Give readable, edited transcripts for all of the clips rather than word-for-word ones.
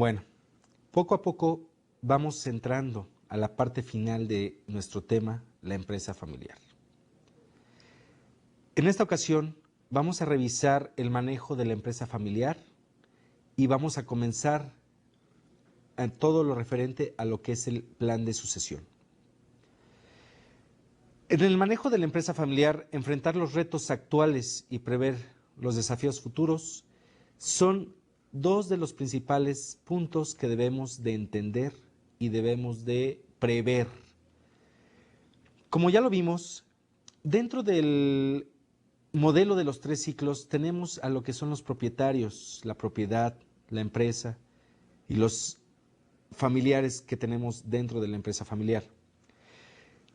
Bueno, poco a poco vamos entrando a la parte final de nuestro tema, la empresa familiar. En esta ocasión vamos a revisar el manejo de la empresa familiar y vamos a comenzar a todo lo referente a lo que es el plan de sucesión. En el manejo de la empresa familiar, enfrentar los retos actuales y prever los desafíos futuros son dos de los principales puntos que debemos de entender y debemos de prever. Como ya lo vimos, dentro del modelo de los 3 ciclos tenemos a lo que son los propietarios, la propiedad, la empresa y los familiares que tenemos dentro de la empresa familiar.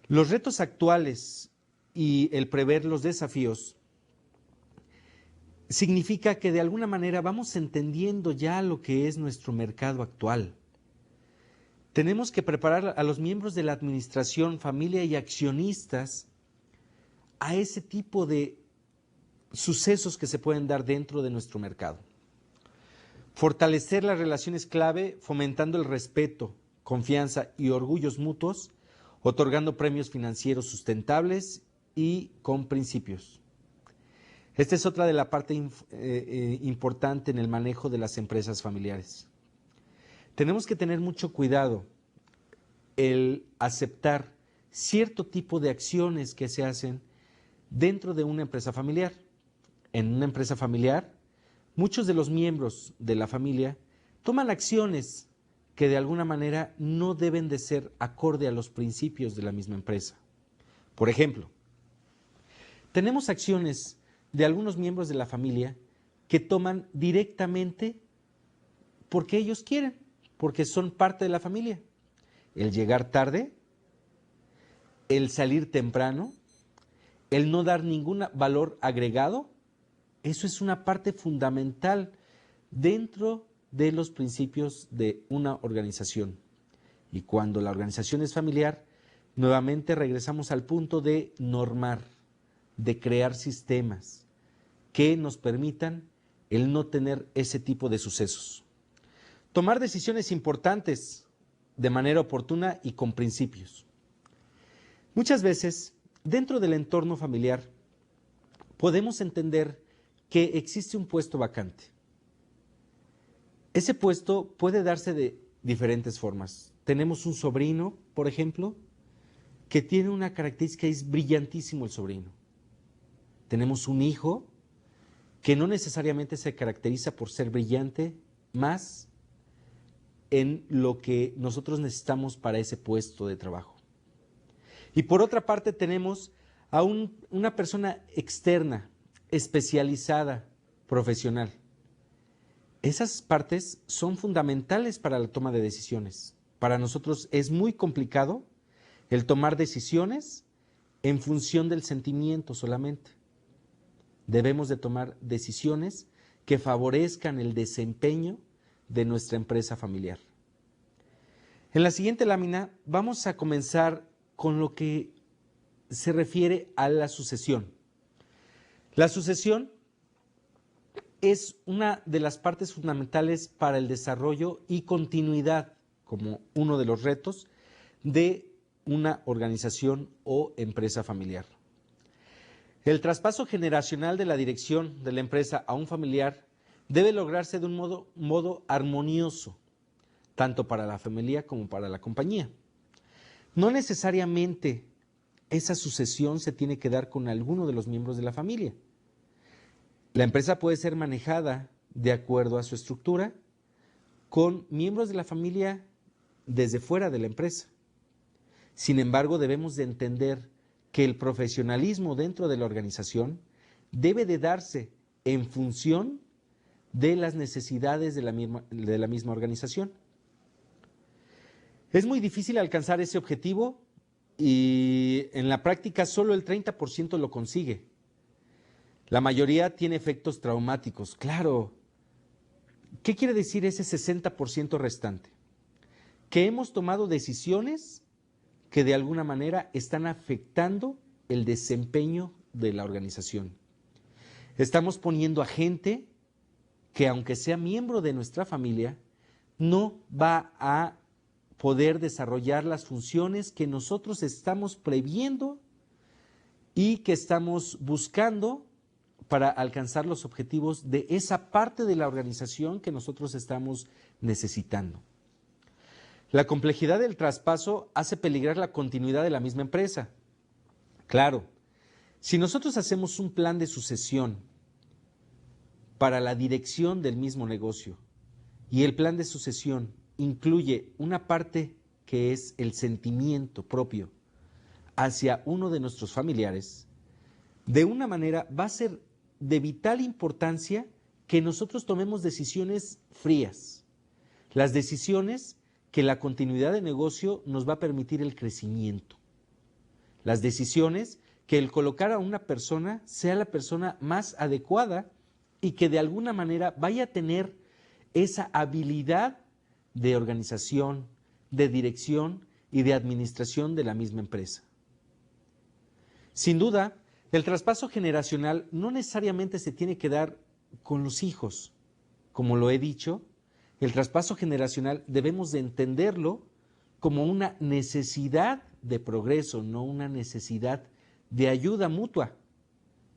Los retos actuales y el prever los desafíos significa que de alguna manera vamos entendiendo ya lo que es nuestro mercado actual. Tenemos que preparar a los miembros de la administración, familia y accionistas a ese tipo de sucesos que se pueden dar dentro de nuestro mercado. Fortalecer las relaciones clave fomentando el respeto, confianza y orgullos mutuos, otorgando premios financieros sustentables y con principios. Esta es otra de la parte importante en el manejo de las empresas familiares. Tenemos que tener mucho cuidado el aceptar cierto tipo de acciones que se hacen dentro de una empresa familiar. En una empresa familiar, muchos de los miembros de la familia toman acciones que de alguna manera no deben de ser acorde a los principios de la misma empresa. Por ejemplo, tenemos acciones de algunos miembros de la familia que toman directamente porque ellos quieren, porque son parte de la familia. El llegar tarde, el salir temprano, el no dar ningún valor agregado, eso es una parte fundamental dentro de los principios de una organización. Y cuando la organización es familiar, nuevamente regresamos al punto de normar, de crear sistemas que nos permitan el no tener ese tipo de sucesos. Tomar decisiones importantes de manera oportuna y con principios. Muchas veces, dentro del entorno familiar, podemos entender que existe un puesto vacante. Ese puesto puede darse de diferentes formas. Tenemos un sobrino, por ejemplo, que tiene una característica, es brillantísimo el sobrino. Tenemos un hijo que no necesariamente se caracteriza por ser brillante, más en lo que nosotros necesitamos para ese puesto de trabajo. Y por otra parte tenemos a una persona externa, especializada, profesional. Esas partes son fundamentales para la toma de decisiones. Para nosotros es muy complicado el tomar decisiones en función del sentimiento solamente. Debemos de tomar decisiones que favorezcan el desempeño de nuestra empresa familiar. En la siguiente lámina vamos a comenzar con lo que se refiere a la sucesión. La sucesión es una de las partes fundamentales para el desarrollo y continuidad, como uno de los retos, de una organización o empresa familiar. El traspaso generacional de la dirección de la empresa a un familiar debe lograrse de un modo armonioso, tanto para la familia como para la compañía. No necesariamente esa sucesión se tiene que dar con alguno de los miembros de la familia. La empresa puede ser manejada de acuerdo a su estructura con miembros de la familia desde fuera de la empresa. Sin embargo, debemos de entender que el profesionalismo dentro de la organización debe de darse en función de las necesidades de la misma organización. Es muy difícil alcanzar ese objetivo y en la práctica solo el 30% lo consigue. La mayoría tiene efectos traumáticos. Claro, ¿qué quiere decir ese 60% restante? Que hemos tomado decisiones que de alguna manera están afectando el desempeño de la organización. Estamos poniendo a gente que, aunque sea miembro de nuestra familia, no va a poder desarrollar las funciones que nosotros estamos previendo y que estamos buscando para alcanzar los objetivos de esa parte de la organización que nosotros estamos necesitando. La complejidad del traspaso hace peligrar la continuidad de la misma empresa. Claro, si nosotros hacemos un plan de sucesión para la dirección del mismo negocio y el plan de sucesión incluye una parte que es el sentimiento propio hacia uno de nuestros familiares, de una manera va a ser de vital importancia que nosotros tomemos decisiones frías, las decisiones que la continuidad de negocio nos va a permitir el crecimiento, las decisiones que el colocar a una persona sea la persona más adecuada y que de alguna manera vaya a tener esa habilidad de organización, de dirección y de administración de la misma empresa. Sin duda, el traspaso generacional no necesariamente se tiene que dar con los hijos. Como lo he dicho, el traspaso generacional debemos de entenderlo como una necesidad de progreso, no una necesidad de ayuda mutua.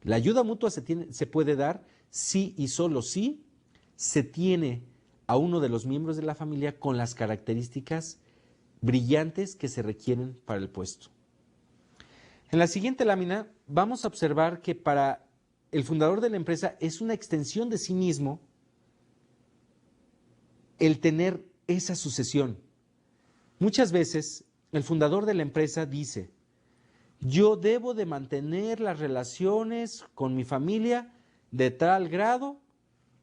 La ayuda mutua se puede dar si y solo si se tiene a uno de los miembros de la familia con las características brillantes que se requieren para el puesto. En la siguiente lámina vamos a observar que para el fundador de la empresa es una extensión de sí mismo el tener esa sucesión. Muchas veces el fundador de la empresa dice: yo debo de mantener las relaciones con mi familia de tal grado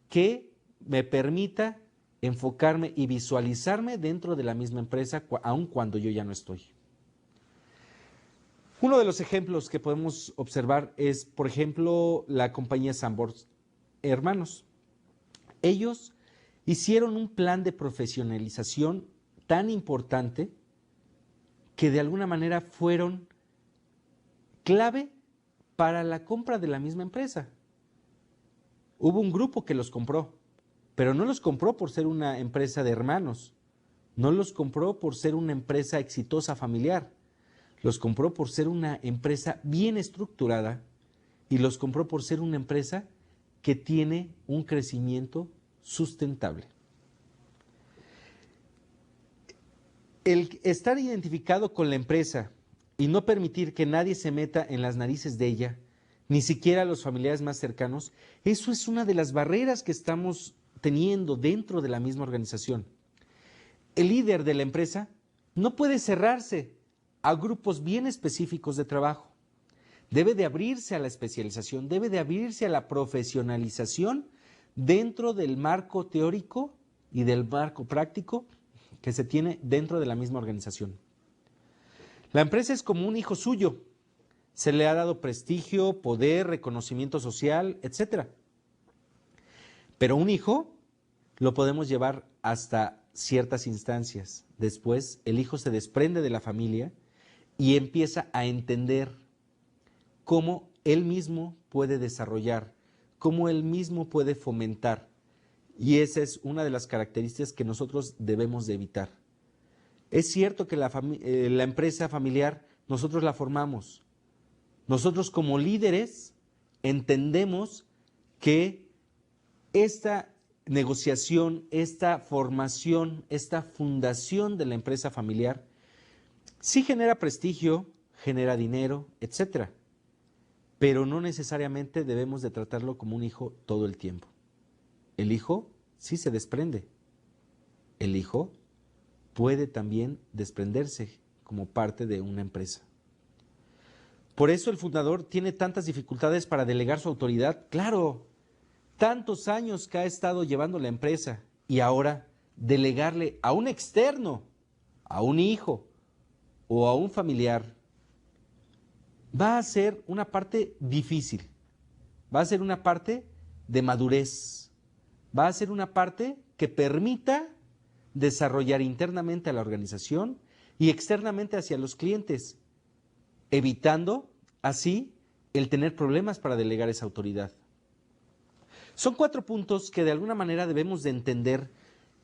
que me permita enfocarme y visualizarme dentro de la misma empresa, aun cuando yo ya no estoy. Uno de los ejemplos que podemos observar es, por ejemplo, la compañía Sanborn Hermanos. Ellos hicieron un plan de profesionalización tan importante que de alguna manera fueron clave para la compra de la misma empresa. Hubo un grupo que los compró, pero no los compró por ser una empresa de hermanos, no los compró por ser una empresa exitosa familiar, los compró por ser una empresa bien estructurada y los compró por ser una empresa que tiene un crecimiento sustentable. El estar identificado con la empresa y no permitir que nadie se meta en las narices de ella, ni siquiera los familiares más cercanos, eso es una de las barreras que estamos teniendo dentro de la misma organización. El líder de la empresa no puede cerrarse a grupos bien específicos de trabajo. Debe de abrirse a la especialización, debe de abrirse a la profesionalización dentro del marco teórico y del marco práctico que se tiene dentro de la misma organización. La empresa es como un hijo suyo. Se le ha dado prestigio, poder, reconocimiento social, etc. Pero un hijo lo podemos llevar hasta ciertas instancias. Después, el hijo se desprende de la familia y empieza a entender cómo él mismo puede desarrollar, cómo él mismo puede fomentar. Y esa es una de las características que nosotros debemos de evitar. Es cierto que la empresa familiar nosotros la formamos. Nosotros como líderes entendemos que esta negociación, esta formación, esta fundación de la empresa familiar sí genera prestigio, genera dinero, etc. Pero no necesariamente debemos de tratarlo como un hijo todo el tiempo. El hijo sí se desprende. El hijo puede también desprenderse como parte de una empresa. Por eso el fundador tiene tantas dificultades para delegar su autoridad. Claro, tantos años que ha estado llevando la empresa y ahora delegarle a un externo, a un hijo o a un familiar, va a ser una parte difícil, va a ser una parte de madurez, va a ser una parte que permita desarrollar internamente a la organización y externamente hacia los clientes, evitando así el tener problemas para delegar esa autoridad. Son 4 puntos que de alguna manera debemos de entender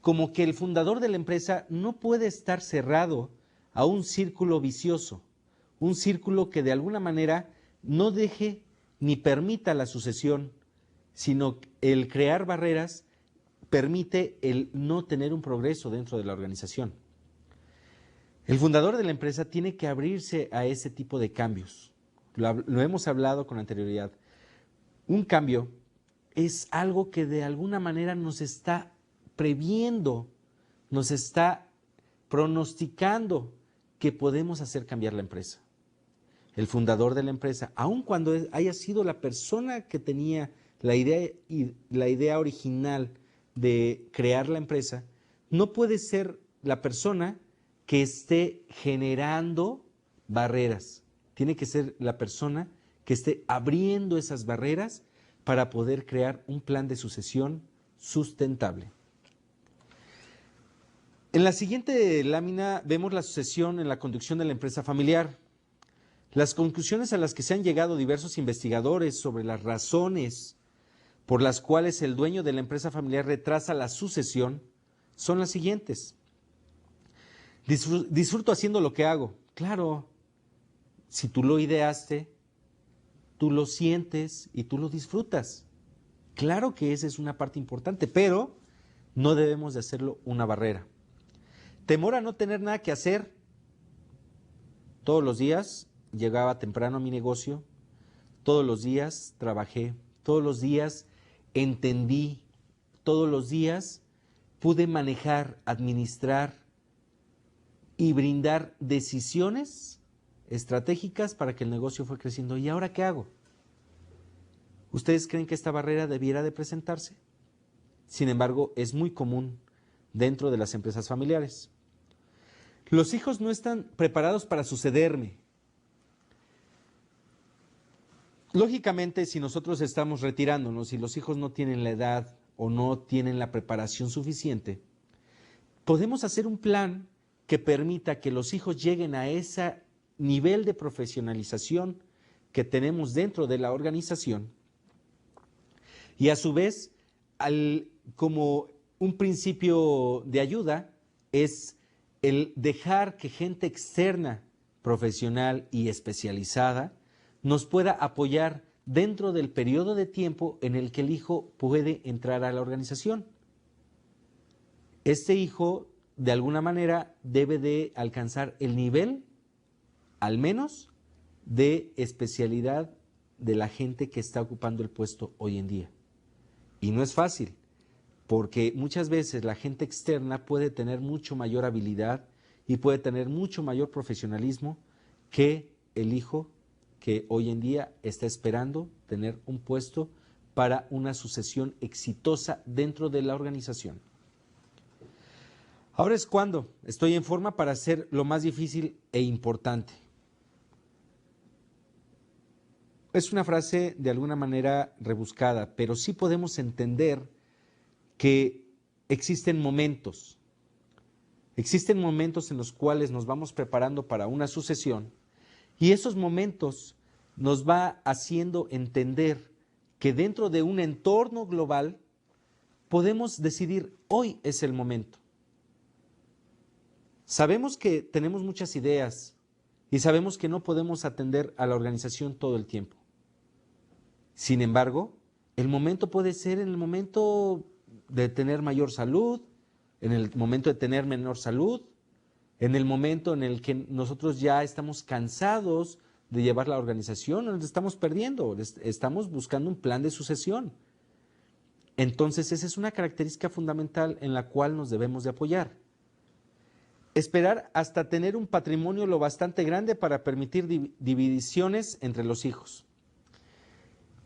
como que el fundador de la empresa no puede estar cerrado a un círculo vicioso, un círculo que de alguna manera no deje ni permita la sucesión, sino el crear barreras permite el no tener un progreso dentro de la organización. El fundador de la empresa tiene que abrirse a ese tipo de cambios. Lo hemos hablado con anterioridad. Un cambio es algo que de alguna manera nos está previendo, nos está pronosticando que podemos hacer cambiar la empresa. El fundador de la empresa, aun cuando haya sido la persona que tenía la idea original de crear la empresa, no puede ser la persona que esté generando barreras. Tiene que ser la persona que esté abriendo esas barreras para poder crear un plan de sucesión sustentable. En la siguiente lámina vemos la sucesión en la conducción de la empresa familiar. Las conclusiones a las que se han llegado diversos investigadores sobre las razones por las cuales el dueño de la empresa familiar retrasa la sucesión son las siguientes. Disfruto haciendo lo que hago. Claro, si tú lo ideaste, tú lo sientes y tú lo disfrutas. Claro que esa es una parte importante, pero no debemos de hacerlo una barrera. Temor a no tener nada que hacer. Todos los días llegaba temprano a mi negocio, todos los días trabajé, todos los días entendí, todos los días pude manejar, administrar y brindar decisiones estratégicas para que el negocio fue creciendo. ¿Y ahora qué hago? ¿Ustedes creen que esta barrera debiera de presentarse? Sin embargo, es muy común dentro de las empresas familiares. Los hijos no están preparados para sucederme. Lógicamente, si nosotros estamos retirándonos y los hijos no tienen la edad o no tienen la preparación suficiente, podemos hacer un plan que permita que los hijos lleguen a ese nivel de profesionalización que tenemos dentro de la organización y a su vez, como un principio de ayuda, es el dejar que gente externa, profesional y especializada nos pueda apoyar dentro del periodo de tiempo en el que el hijo puede entrar a la organización. Este hijo, de alguna manera, debe de alcanzar el nivel, al menos, de especialidad de la gente que está ocupando el puesto hoy en día. Y no es fácil, porque muchas veces la gente externa puede tener mucho mayor habilidad y puede tener mucho mayor profesionalismo que el hijo que hoy en día está esperando tener un puesto para una sucesión exitosa dentro de la organización. Ahora es cuando estoy en forma para hacer lo más difícil e importante. Es una frase de alguna manera rebuscada, pero sí podemos entender que existen momentos en los cuales nos vamos preparando para una sucesión y esos momentos nos va haciendo entender que dentro de un entorno global podemos decidir hoy es el momento. Sabemos que tenemos muchas ideas y sabemos que no podemos atender a la organización todo el tiempo. Sin embargo, el momento puede ser en el momento de tener mayor salud, en el momento de tener menor salud, en el momento en el que nosotros ya estamos cansados de llevar la organización, nos estamos perdiendo, estamos buscando un plan de sucesión. Entonces, esa es una característica fundamental en la cual nos debemos de apoyar. Esperar hasta tener un patrimonio lo bastante grande para permitir divisiones entre los hijos.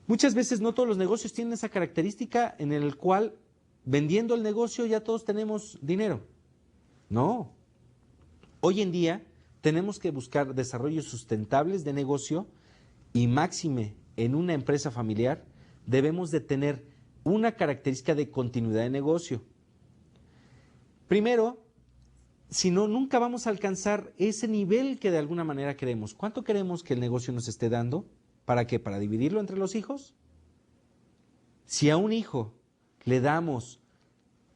Muchas veces no todos los negocios tienen esa característica en el cual vendiendo el negocio ya todos tenemos dinero. No. Hoy en día tenemos que buscar desarrollos sustentables de negocio y máxime en una empresa familiar debemos de tener una característica de continuidad de negocio. Primero, si no, nunca vamos a alcanzar ese nivel que de alguna manera queremos. ¿Cuánto queremos que el negocio nos esté dando? ¿Para qué? ¿Para dividirlo entre los hijos? Si a un hijo le damos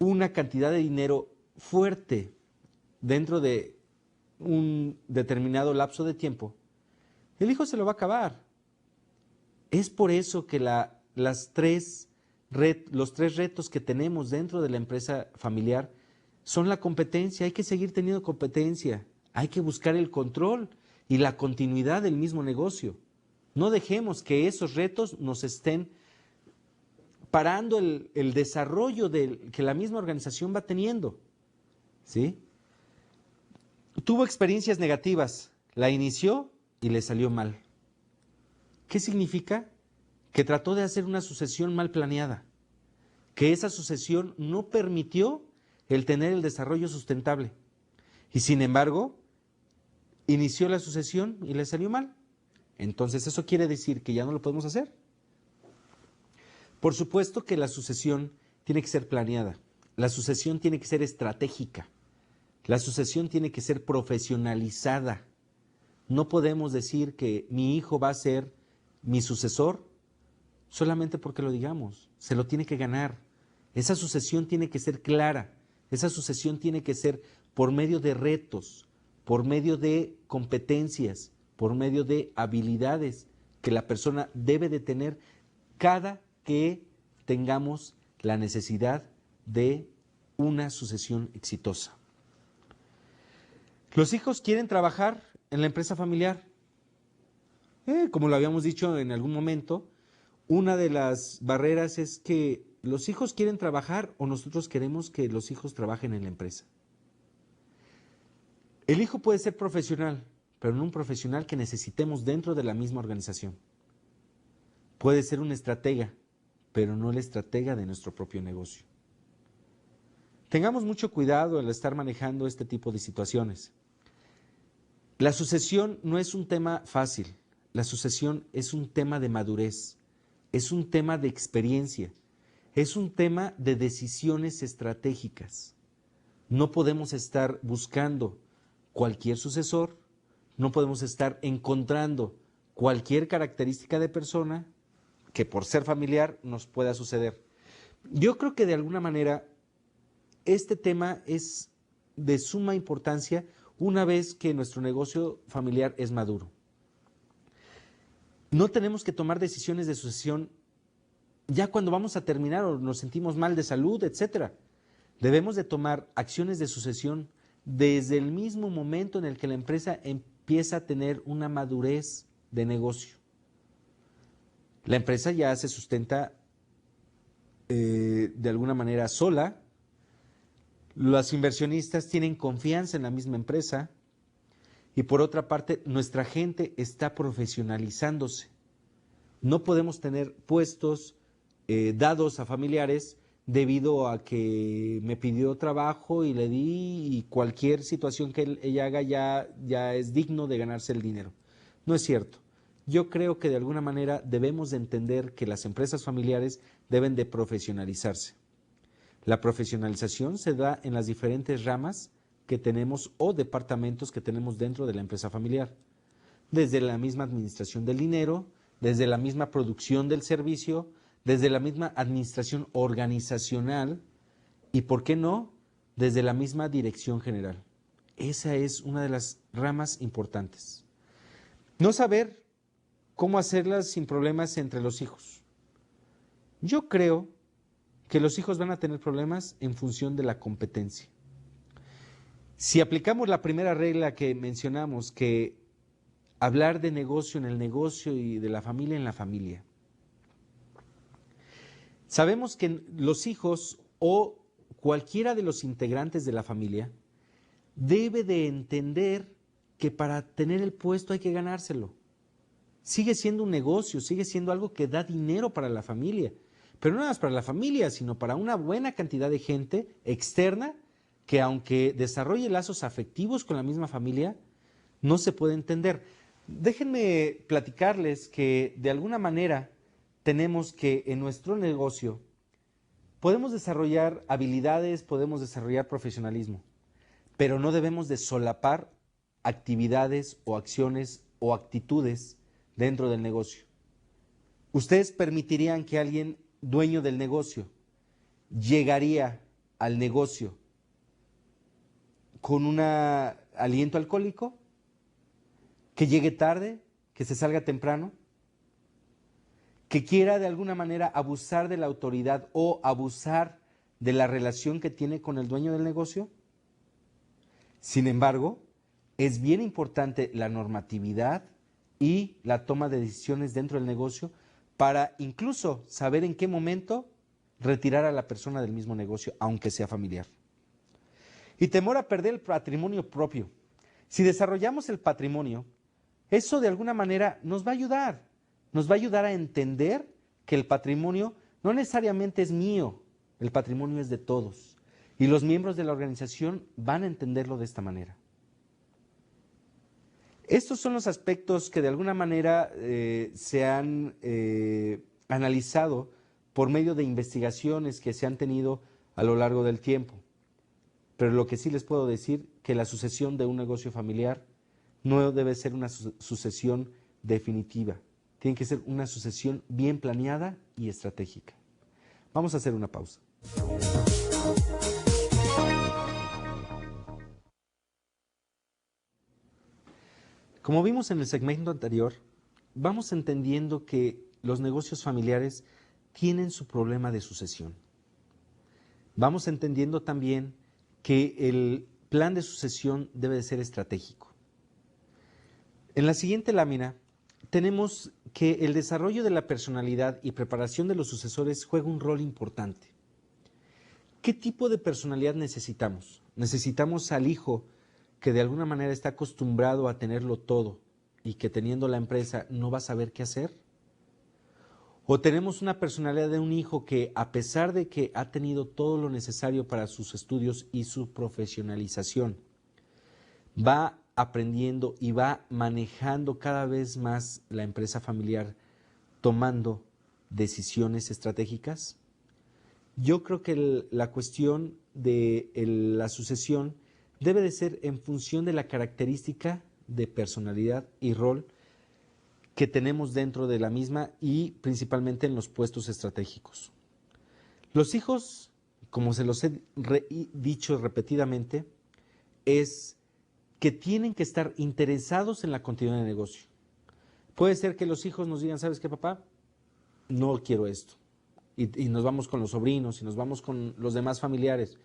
una cantidad de dinero fuerte dentro de un determinado lapso de tiempo, el hijo se lo va a acabar. Es por eso que los tres retos que tenemos dentro de la empresa familiar son la competencia. Hay que seguir teniendo competencia, hay que buscar el control y la continuidad del mismo negocio. No dejemos que esos retos nos estén parando el desarrollo que la misma organización va teniendo, ¿sí? Tuvo experiencias negativas, la inició y le salió mal. ¿Qué significa? Que trató de hacer una sucesión mal planeada, que esa sucesión no permitió el tener el desarrollo sustentable. Y sin embargo, inició la sucesión y le salió mal. Entonces, ¿eso quiere decir que ya no lo podemos hacer? Por supuesto que la sucesión tiene que ser planeada, la sucesión tiene que ser estratégica, la sucesión tiene que ser profesionalizada. No podemos decir que mi hijo va a ser mi sucesor solamente porque lo digamos, se lo tiene que ganar. Esa sucesión tiene que ser clara, esa sucesión tiene que ser por medio de retos, por medio de competencias, por medio de habilidades que la persona debe de tener cada que tengamos la necesidad de una sucesión exitosa. Los hijos quieren trabajar en la empresa familiar. Como lo habíamos dicho en algún momento, una de las barreras es que los hijos quieren trabajar o nosotros queremos que los hijos trabajen en la empresa. El hijo puede ser profesional, pero no un profesional que necesitemos dentro de la misma organización. Puede ser un estratega, pero no el estratega de nuestro propio negocio. Tengamos mucho cuidado al estar manejando este tipo de situaciones. La sucesión no es un tema fácil, la sucesión es un tema de madurez, es un tema de experiencia, es un tema de decisiones estratégicas. No podemos estar buscando cualquier sucesor, no podemos estar encontrando cualquier característica de persona que por ser familiar nos pueda suceder. Yo creo que de alguna manera este tema es de suma importancia una vez que nuestro negocio familiar es maduro. No tenemos que tomar decisiones de sucesión ya cuando vamos a terminar o nos sentimos mal de salud, etc. Debemos de tomar acciones de sucesión desde el mismo momento en el que la empresa empieza a tener una madurez de negocio. La empresa ya se sustenta de alguna manera sola. Los inversionistas tienen confianza en la misma empresa y por otra parte nuestra gente está profesionalizándose. No podemos tener puestos dados a familiares debido a que me pidió trabajo y le di y cualquier situación que ella haga ya es digno de ganarse el dinero. No es cierto. Yo creo que de alguna manera debemos de entender que las empresas familiares deben de profesionalizarse. La profesionalización se da en las diferentes ramas que tenemos o departamentos que tenemos dentro de la empresa familiar. Desde la misma administración del dinero, desde la misma producción del servicio, desde la misma administración organizacional y, ¿por qué no?, desde la misma dirección general. Esa es una de las ramas importantes. No saber cómo hacerlas sin problemas entre los hijos. Yo creo que los hijos van a tener problemas en función de la competencia. Si aplicamos la primera regla que mencionamos, que hablar de negocio en el negocio y de la familia en la familia, sabemos que los hijos o cualquiera de los integrantes de la familia debe de entender que para tener el puesto hay que ganárselo. Sigue siendo un negocio, sigue siendo algo que da dinero para la familia, pero no nada más para la familia, sino para una buena cantidad de gente externa que aunque desarrolle lazos afectivos con la misma familia, no se puede entender. Déjenme platicarles que de alguna manera tenemos que en nuestro negocio podemos desarrollar habilidades, podemos desarrollar profesionalismo, pero no debemos de solapar actividades o acciones o actitudes dentro del negocio. ¿Ustedes permitirían que alguien dueño del negocio llegaría al negocio con un aliento alcohólico, que llegue tarde, que se salga temprano, que quiera de alguna manera abusar de la autoridad o abusar de la relación que tiene con el dueño del negocio. Sin embargo, es bien importante la normatividad y la toma de decisiones dentro del negocio para incluso saber en qué momento retirar a la persona del mismo negocio, aunque sea familiar. Y temor a perder el patrimonio propio. Si desarrollamos el patrimonio, eso de alguna manera nos va a ayudar a entender que el patrimonio no necesariamente es mío, el patrimonio es de todos. Y los miembros de la organización van a entenderlo de esta manera. Estos son los aspectos que de alguna manera se han analizado por medio de investigaciones que se han tenido a lo largo del tiempo. Pero lo que sí les puedo decir, que la sucesión de un negocio familiar no debe ser una sucesión definitiva. Tiene que ser una sucesión bien planeada y estratégica. Vamos a hacer una pausa. Como vimos en el segmento anterior, vamos entendiendo que los negocios familiares tienen su problema de sucesión. Vamos entendiendo también que el plan de sucesión debe de ser estratégico. En la siguiente lámina tenemos que el desarrollo de la personalidad y preparación de los sucesores juega un rol importante. ¿Qué tipo de personalidad necesitamos? Necesitamos al hijo que de alguna manera está acostumbrado a tenerlo todo y que teniendo la empresa no va a saber qué hacer. ¿O tenemos una personalidad de un hijo que, a pesar de que ha tenido todo lo necesario para sus estudios y su profesionalización, va aprendiendo y va manejando cada vez más la empresa familiar, tomando decisiones estratégicas? Yo creo que la cuestión de la sucesión debe de ser en función de la característica de personalidad y rol que tenemos dentro de la misma y principalmente en los puestos estratégicos. Los hijos, como se los he dicho repetidamente, es que tienen que estar interesados en la continuidad del negocio. Puede ser que los hijos nos digan, ¿sabes qué, papá? No quiero esto. Y nos vamos con los sobrinos y nos vamos con los demás familiares.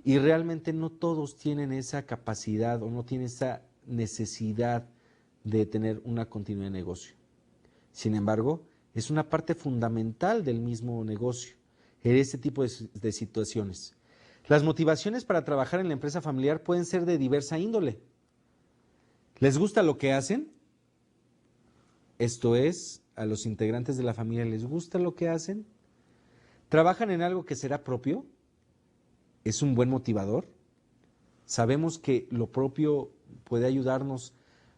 Y realmente no todos tienen esa capacidad o no tienen esa necesidad de tener una continuidad de negocio. Sin embargo, es una parte fundamental del mismo negocio, en este tipo de situaciones. Las motivaciones para trabajar en la empresa familiar pueden ser de diversa índole. ¿Les gusta lo que hacen? Esto es, a los integrantes de la familia, ¿les gusta lo que hacen? ¿Trabajan en algo que será propio? ¿Es un buen motivador? Sabemos que lo propio puede ayudarnos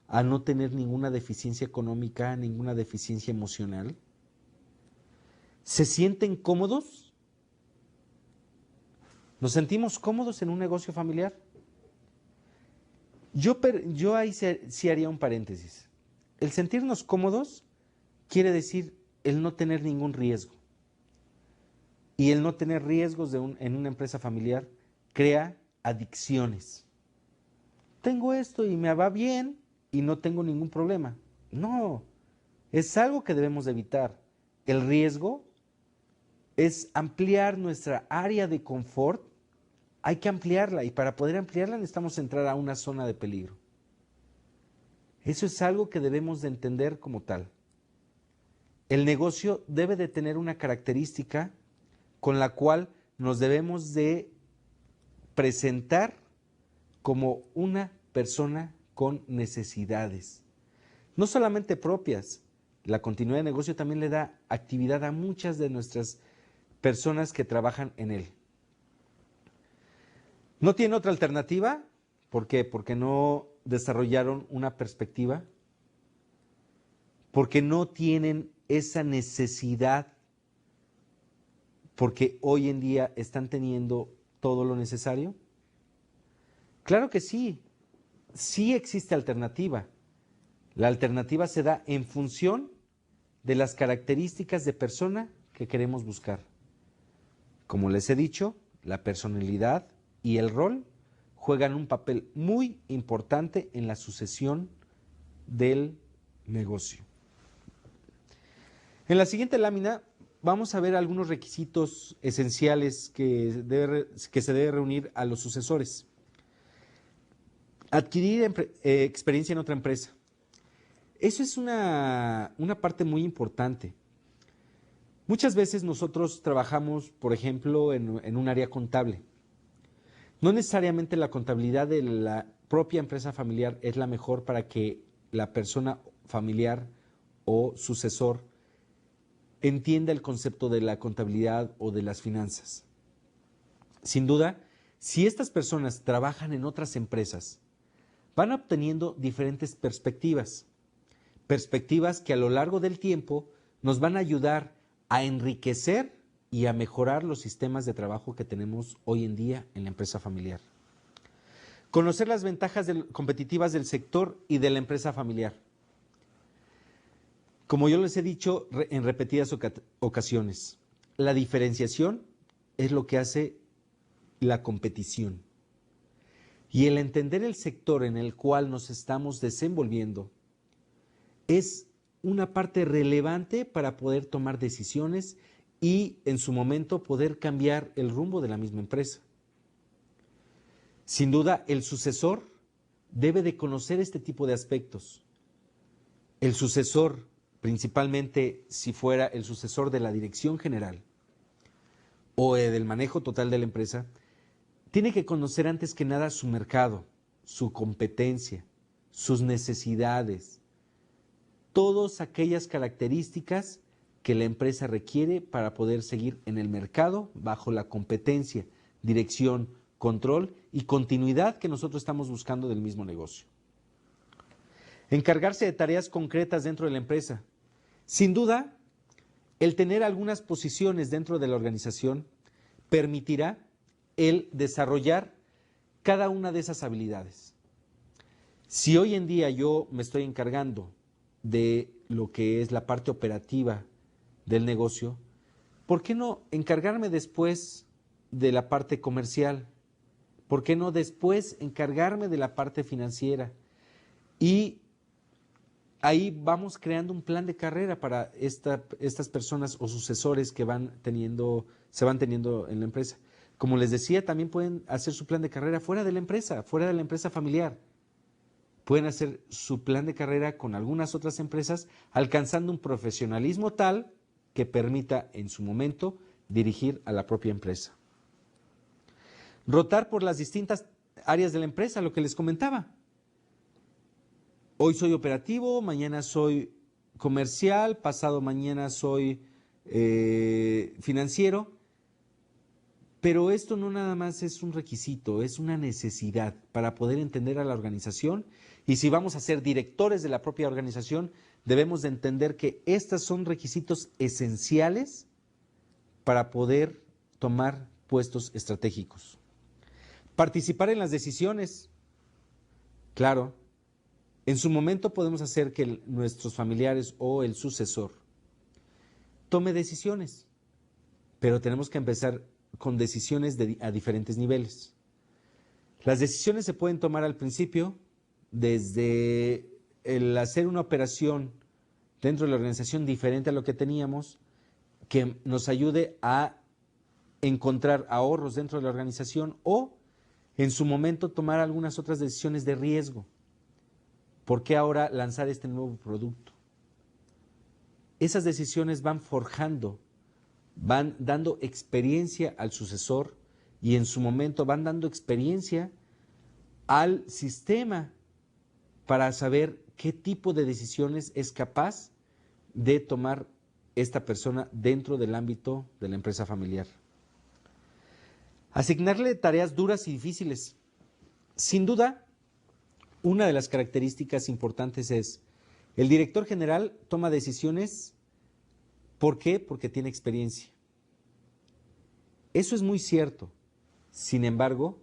a no tener ninguna deficiencia económica, ninguna deficiencia emocional. ¿Se sienten cómodos? ¿Nos sentimos cómodos en un negocio familiar? Yo ahí sí haría un paréntesis. El sentirnos cómodos quiere decir el no tener ningún riesgo. Y el no tener riesgos en una empresa familiar crea adicciones. Tengo esto y me va bien y no tengo ningún problema. No, es algo que debemos evitar. El riesgo es ampliar nuestra área de confort. Hay que ampliarla y para poder ampliarla necesitamos entrar a una zona de peligro. Eso es algo que debemos de entender como tal. El negocio debe de tener una característica con la cual nos debemos de presentar como una persona con necesidades, no solamente propias. La continuidad de negocio también le da actividad a muchas de nuestras personas que trabajan en él. ¿No tiene otra alternativa? ¿Por qué? Porque no desarrollaron una perspectiva, porque no tienen esa necesidad, porque hoy en día están teniendo todo lo necesario. Claro que sí, sí existe alternativa. La alternativa se da en función de las características de persona que queremos buscar. Como les he dicho, la personalidad y el rol juegan un papel muy importante en la sucesión del negocio. En la siguiente lámina vamos a ver algunos requisitos esenciales que se debe reunir a los sucesores. Adquirir experiencia en otra empresa. Eso es una parte muy importante. Muchas veces nosotros trabajamos, por ejemplo, en un área contable. No necesariamente la contabilidad de la propia empresa familiar es la mejor para que la persona familiar o sucesor entienda el concepto de la contabilidad o de las finanzas. Sin duda, si estas personas trabajan en otras empresas, van obteniendo diferentes perspectivas que a lo largo del tiempo nos van a ayudar a enriquecer y a mejorar los sistemas de trabajo que tenemos hoy en día en la empresa familiar. Conocer las ventajas competitivas del sector y de la empresa familiar. Como yo les he dicho en repetidas ocasiones, la diferenciación es lo que hace la competición. Y el entender el sector en el cual nos estamos desenvolviendo es una parte relevante para poder tomar decisiones y en su momento poder cambiar el rumbo de la misma empresa. Sin duda, el sucesor debe de conocer este tipo de aspectos. El sucesor, principalmente si fuera el sucesor de la dirección general o del manejo total de la empresa, tiene que conocer antes que nada su mercado, su competencia, sus necesidades, todas aquellas características que la empresa requiere para poder seguir en el mercado bajo la competencia, dirección, control y continuidad que nosotros estamos buscando del mismo negocio. Encargarse de tareas concretas dentro de la empresa. Sin duda, el tener algunas posiciones dentro de la organización permitirá el desarrollar cada una de esas habilidades. Si hoy en día yo me estoy encargando de lo que es la parte operativa del negocio, ¿por qué no encargarme después de la parte comercial? ¿Por qué no después encargarme de la parte financiera? Y ahí vamos creando un plan de carrera para estas personas o sucesores que se van teniendo en la empresa. Como les decía, también pueden hacer su plan de carrera fuera de la empresa familiar. Pueden hacer su plan de carrera con algunas otras empresas, alcanzando un profesionalismo tal que permita en su momento dirigir a la propia empresa. Rotar por las distintas áreas de la empresa, lo que les comentaba. Hoy soy operativo, mañana soy comercial, pasado mañana soy financiero. Pero esto no nada más es un requisito, es una necesidad para poder entender a la organización. Y si vamos a ser directores de la propia organización, debemos de entender que estos son requisitos esenciales para poder tomar puestos estratégicos. Participar en las decisiones. Claro, en su momento podemos hacer que nuestros familiares o el sucesor tome decisiones, pero tenemos que empezar con decisiones a diferentes niveles. Las decisiones se pueden tomar al principio, desde el hacer una operación dentro de la organización diferente a lo que teníamos, que nos ayude a encontrar ahorros dentro de la organización o en su momento tomar algunas otras decisiones de riesgo. ¿Por qué ahora lanzar este nuevo producto? Esas decisiones van forjando, van dando experiencia al sucesor y en su momento van dando experiencia al sistema para saber qué tipo de decisiones es capaz de tomar esta persona dentro del ámbito de la empresa familiar. Asignarle tareas duras y difíciles. Sin duda, una de las características importantes es el director general toma decisiones. ¿Por qué? Porque tiene experiencia. Eso es muy cierto. Sin embargo,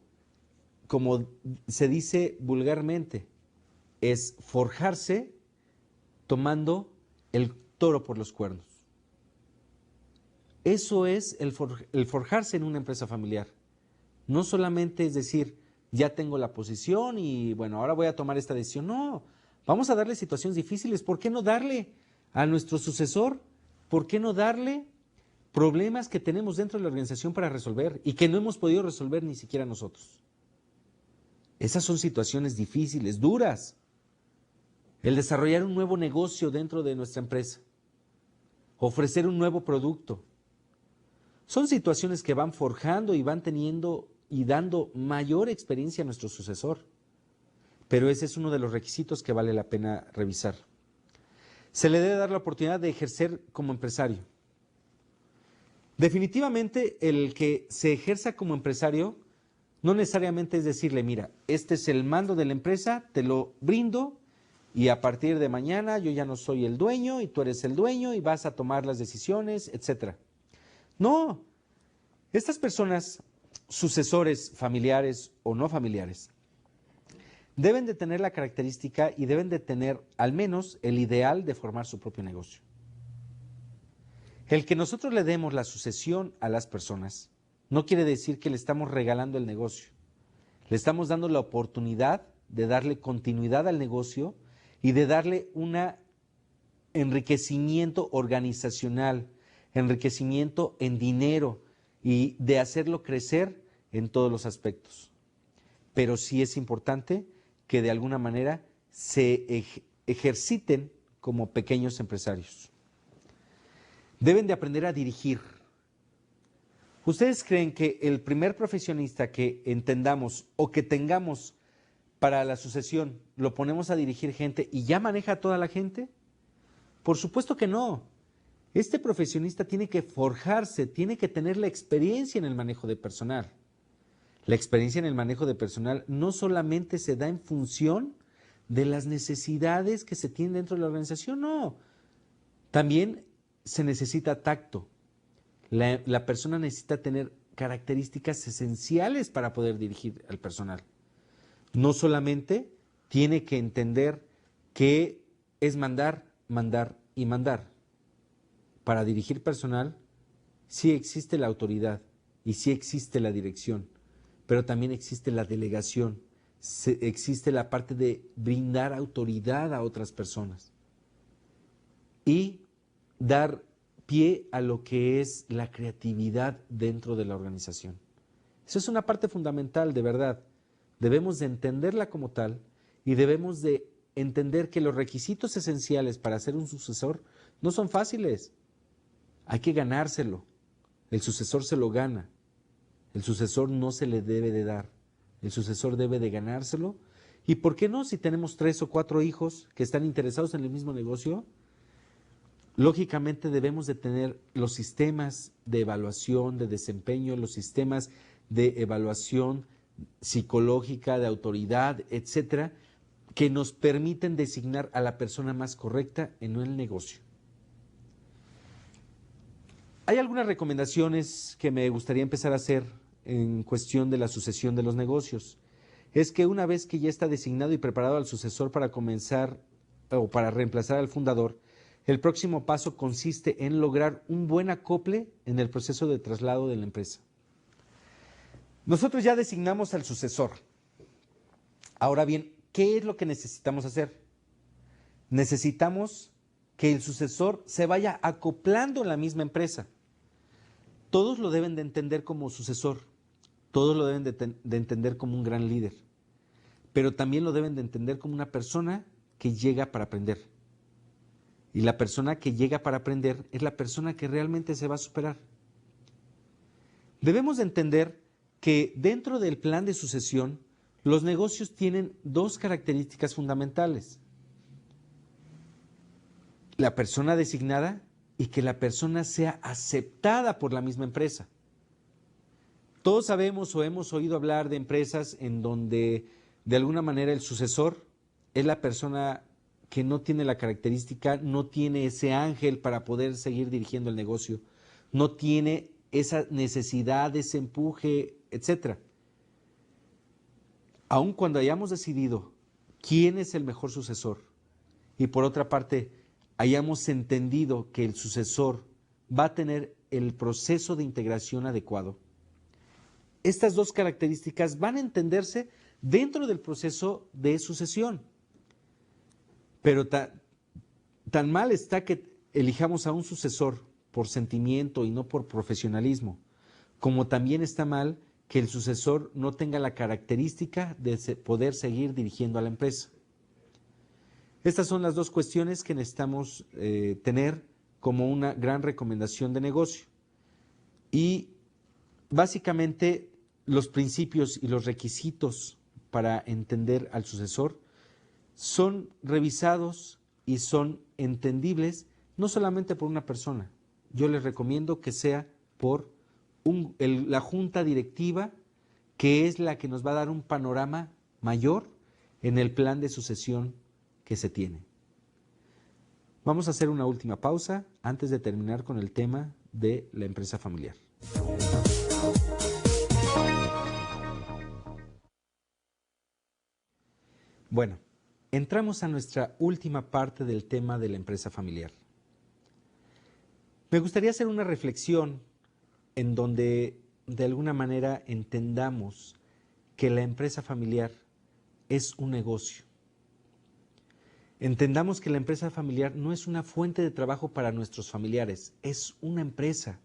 como se dice vulgarmente, es forjarse tomando el toro por los cuernos. Eso es el forjarse en una empresa familiar. No solamente es decir, ya tengo la posición y bueno, ahora voy a tomar esta decisión. No, vamos a darle situaciones difíciles. ¿Por qué no darle a nuestro sucesor? ¿Por qué no darle problemas que tenemos dentro de la organización para resolver y que no hemos podido resolver ni siquiera nosotros? Esas son situaciones difíciles, duras. El desarrollar un nuevo negocio dentro de nuestra empresa, ofrecer un nuevo producto. Son situaciones que van forjando y van teniendo y dando mayor experiencia a nuestro sucesor. Pero ese es uno de los requisitos que vale la pena revisar. Se le debe dar la oportunidad de ejercer como empresario. Definitivamente el que se ejerza como empresario no necesariamente es decirle, mira, este es el mando de la empresa, te lo brindo y a partir de mañana yo ya no soy el dueño y tú eres el dueño y vas a tomar las decisiones, etc. No, estas personas, sucesores familiares o no familiares, deben de tener la característica y deben de tener al menos el ideal de formar su propio negocio. El que nosotros le demos la sucesión a las personas no quiere decir que le estamos regalando el negocio. Le estamos dando la oportunidad de darle continuidad al negocio y de darle un enriquecimiento organizacional, enriquecimiento en dinero y de hacerlo crecer en todos los aspectos. Pero sí es importante que de alguna manera se ejerciten como pequeños empresarios. Deben de aprender a dirigir. ¿Ustedes creen que el primer profesionista que entendamos o que tengamos para la sucesión lo ponemos a dirigir gente y ya maneja a toda la gente? Por supuesto que no. Este profesionista tiene que forjarse, tiene que tener la experiencia en el manejo de personal. La experiencia en el manejo de personal no solamente se da en función de las necesidades que se tienen dentro de la organización, no. También se necesita tacto. La persona necesita tener características esenciales para poder dirigir al personal. No solamente tiene que entender que es mandar, mandar y mandar. Para dirigir personal sí existe la autoridad y sí existe la dirección, pero también existe la delegación, existe la parte de brindar autoridad a otras personas y dar pie a lo que es la creatividad dentro de la organización. Eso es una parte fundamental, de verdad. Debemos de entenderla como tal y debemos de entender que los requisitos esenciales para ser un sucesor no son fáciles. Hay que ganárselo. El sucesor se lo gana. El sucesor no se le debe de dar. El sucesor debe de ganárselo. ¿Y por qué no? Si tenemos 3 o 4 hijos que están interesados en el mismo negocio, lógicamente debemos de tener los sistemas de evaluación, de desempeño, los sistemas de evaluación psicológica, de autoridad, etcétera, que nos permiten designar a la persona más correcta en el negocio. Hay algunas recomendaciones que me gustaría empezar a hacer en cuestión de la sucesión de los negocios. Es que una vez que ya está designado y preparado al sucesor para comenzar o para reemplazar al fundador, el próximo paso consiste en lograr un buen acople en el proceso de traslado de la empresa. Nosotros ya designamos al sucesor. Ahora bien, ¿qué es lo que necesitamos hacer? Necesitamos que el sucesor se vaya acoplando en la misma empresa. Todos lo deben de entender como sucesor, todos lo deben de entender como un gran líder, pero también lo deben de entender como una persona que llega para aprender. Y la persona que llega para aprender es la persona que realmente se va a superar. Debemos de entender que dentro del plan de sucesión, los negocios tienen 2 características fundamentales. La persona designada y que la persona sea aceptada por la misma empresa. Todos sabemos o hemos oído hablar de empresas en donde de alguna manera el sucesor es la persona que no tiene la característica, no tiene ese ángel para poder seguir dirigiendo el negocio, no tiene esa necesidad, ese empuje, etc. Aun cuando hayamos decidido quién es el mejor sucesor y por otra parte hayamos entendido que el sucesor va a tener el proceso de integración adecuado, estas dos características van a entenderse dentro del proceso de sucesión. Pero tan mal está que elijamos a un sucesor por sentimiento y no por profesionalismo, como también está mal que el sucesor no tenga la característica de poder seguir dirigiendo a la empresa. Estas son las dos cuestiones que necesitamos tener como una gran recomendación de negocio. Y básicamente los principios y los requisitos para entender al sucesor son revisados y son entendibles no solamente por una persona. Yo les recomiendo que sea por la junta directiva, que es la que nos va a dar un panorama mayor en el plan de sucesión que se tiene. Vamos a hacer una última pausa antes de terminar con el tema de la empresa familiar. Bueno, entramos a nuestra última parte del tema de la empresa familiar. Me gustaría hacer una reflexión en donde de alguna manera entendamos que la empresa familiar es un negocio. Entendamos que la empresa familiar no es una fuente de trabajo para nuestros familiares, es una empresa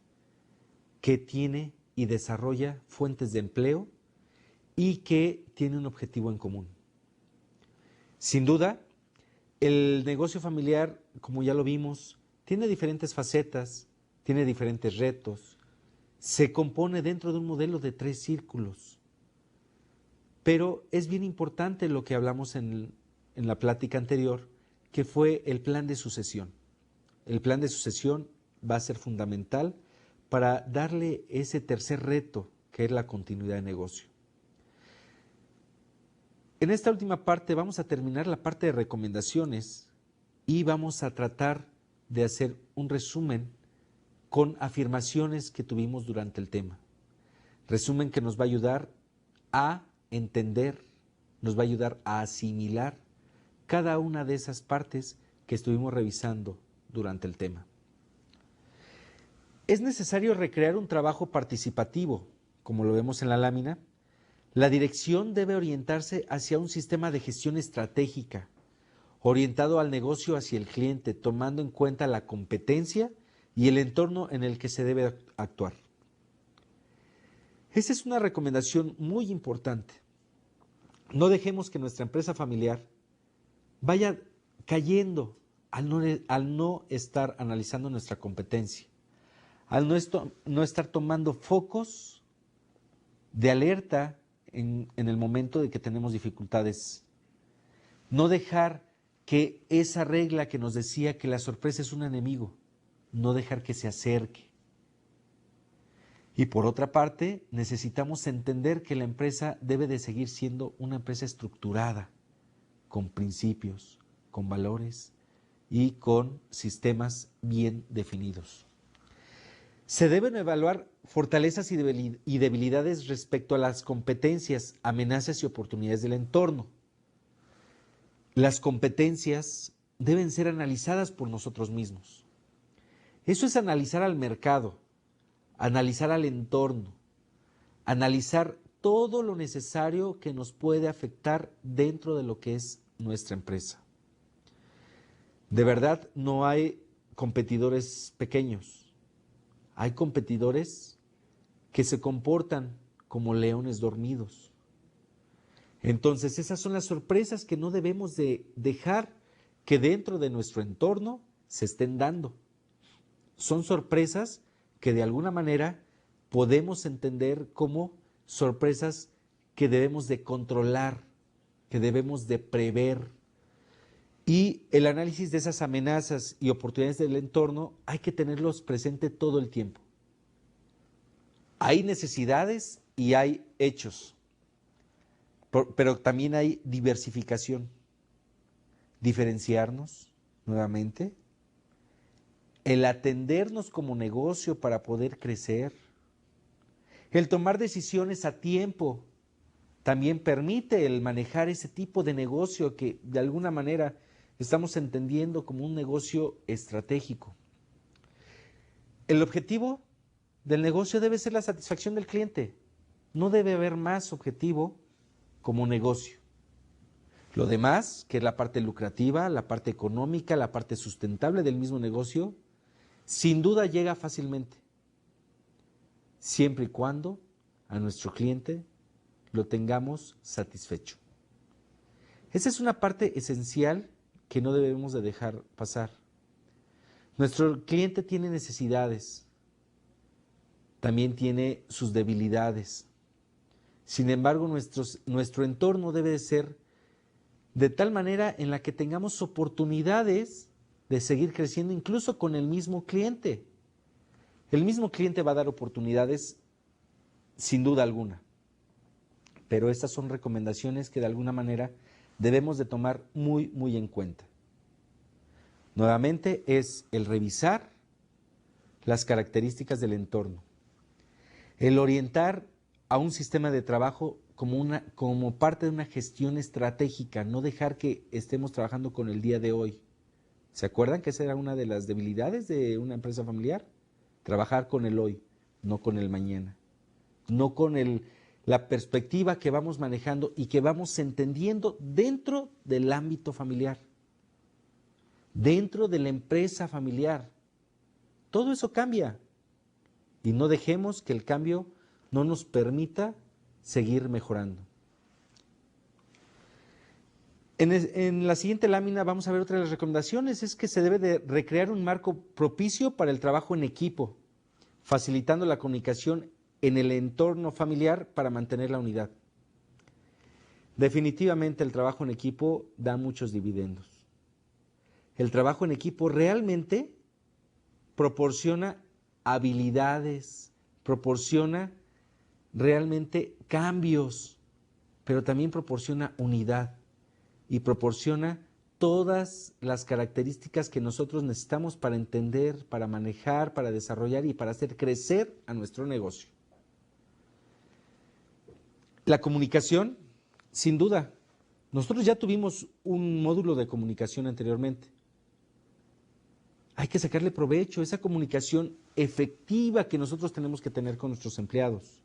que tiene y desarrolla fuentes de empleo y que tiene un objetivo en común. Sin duda, el negocio familiar, como ya lo vimos, tiene diferentes facetas, tiene diferentes retos, se compone dentro de un modelo de 3 círculos. Pero es bien importante lo que hablamos en la plática anterior, que fue el plan de sucesión. El plan de sucesión va a ser fundamental para darle ese tercer reto, que es la continuidad de negocio. En esta última parte vamos a terminar la parte de recomendaciones y vamos a tratar de hacer un resumen con afirmaciones que tuvimos durante el tema. Resumen que nos va a ayudar a entender, nos va a ayudar a asimilar cada una de esas partes que estuvimos revisando durante el tema. Es necesario recrear un trabajo participativo, como lo vemos en la lámina. La dirección debe orientarse hacia un sistema de gestión estratégica, orientado al negocio hacia el cliente, tomando en cuenta la competencia y el entorno en el que se debe actuar. Esa es una recomendación muy importante. No dejemos que nuestra empresa familiar vaya cayendo al no estar analizando nuestra competencia, al no estar tomando focos de alerta en el momento de que tenemos dificultades. No dejar que esa regla que nos decía que la sorpresa es un enemigo, no dejar que se acerque. Y por otra parte, necesitamos entender que la empresa debe de seguir siendo una empresa estructurada, con principios, con valores y con sistemas bien definidos. Se deben evaluar fortalezas y debilidades respecto a las competencias, amenazas y oportunidades del entorno. Las competencias deben ser analizadas por nosotros mismos. Eso es analizar al mercado, analizar al entorno, analizar todo lo necesario que nos puede afectar dentro de lo que es nuestra empresa. De verdad, no hay competidores pequeños. Hay competidores que se comportan como leones dormidos. Entonces, esas son las sorpresas que no debemos de dejar que dentro de nuestro entorno se estén dando. Son sorpresas que de alguna manera podemos entender como sorpresas que debemos de controlar, que debemos de prever. Y el análisis de esas amenazas y oportunidades del entorno hay que tenerlos presente todo el tiempo. Hay necesidades y hay hechos, pero también hay diversificación. Diferenciarnos nuevamente, el atendernos como negocio para poder crecer, el tomar decisiones a tiempo, también permite el manejar ese tipo de negocio que de alguna manera estamos entendiendo como un negocio estratégico. El objetivo del negocio debe ser la satisfacción del cliente. No debe haber más objetivo como negocio. Lo demás, que es la parte lucrativa, la parte económica, la parte sustentable del mismo negocio, sin duda llega fácilmente, siempre y cuando a nuestro cliente lo tengamos satisfecho. Esa es una parte esencial que no debemos de dejar pasar. Nuestro cliente tiene necesidades, también tiene sus debilidades. Sin embargo, nuestro entorno debe de ser de tal manera en la que tengamos oportunidades de seguir creciendo incluso con el mismo cliente. El mismo cliente va a dar oportunidades sin duda alguna, pero estas son recomendaciones que de alguna manera debemos de tomar muy en cuenta. Nuevamente es el revisar las características del entorno, el orientar a un sistema de trabajo como parte de una gestión estratégica, no dejar que estemos trabajando con el día de hoy. ¿Se acuerdan que esa era una de las debilidades de una empresa familiar? Trabajar con el hoy, no con el mañana, no con la perspectiva que vamos manejando y que vamos entendiendo dentro del ámbito familiar, dentro de la empresa familiar. Todo eso cambia y no dejemos que el cambio no nos permita seguir mejorando. En la siguiente lámina vamos a ver otra de las recomendaciones, es que se debe de recrear un marco propicio para el trabajo en equipo, facilitando la comunicación en el entorno familiar para mantener la unidad. Definitivamente el trabajo en equipo da muchos dividendos. El trabajo en equipo realmente proporciona habilidades, proporciona realmente cambios, pero también proporciona unidad y proporciona todas las características que nosotros necesitamos para entender, para manejar, para desarrollar y para hacer crecer a nuestro negocio. La comunicación, sin duda, nosotros ya tuvimos un módulo de comunicación anteriormente. Hay que sacarle provecho a esa comunicación efectiva que nosotros tenemos que tener con nuestros empleados.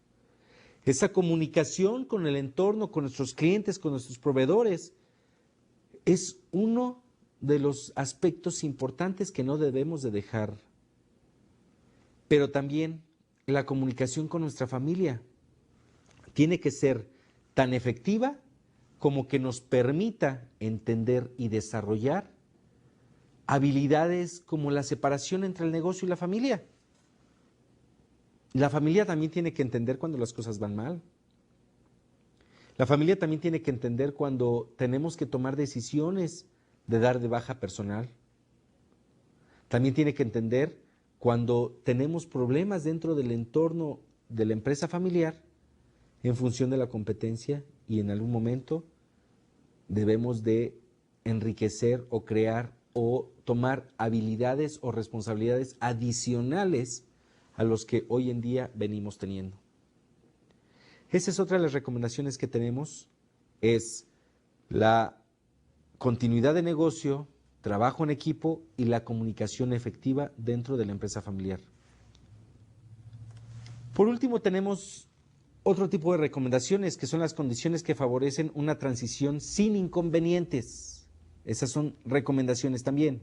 Esa comunicación con el entorno, con nuestros clientes, con nuestros proveedores, es uno de los aspectos importantes que no debemos de dejar. Pero también la comunicación con nuestra familia tiene que ser tan efectiva como que nos permita entender y desarrollar habilidades como la separación entre el negocio y la familia. La familia también tiene que entender cuando las cosas van mal. La familia también tiene que entender cuando tenemos que tomar decisiones de dar de baja personal. También tiene que entender cuando tenemos problemas dentro del entorno de la empresa familiar en función de la competencia y en algún momento debemos de enriquecer o crear o tomar habilidades o responsabilidades adicionales a los que hoy en día venimos teniendo. Esa es otra de las recomendaciones que tenemos, es la continuidad de negocio, trabajo en equipo y la comunicación efectiva dentro de la empresa familiar. Por último, tenemos otro tipo de recomendaciones que son las condiciones que favorecen una transición sin inconvenientes. Esas son recomendaciones también.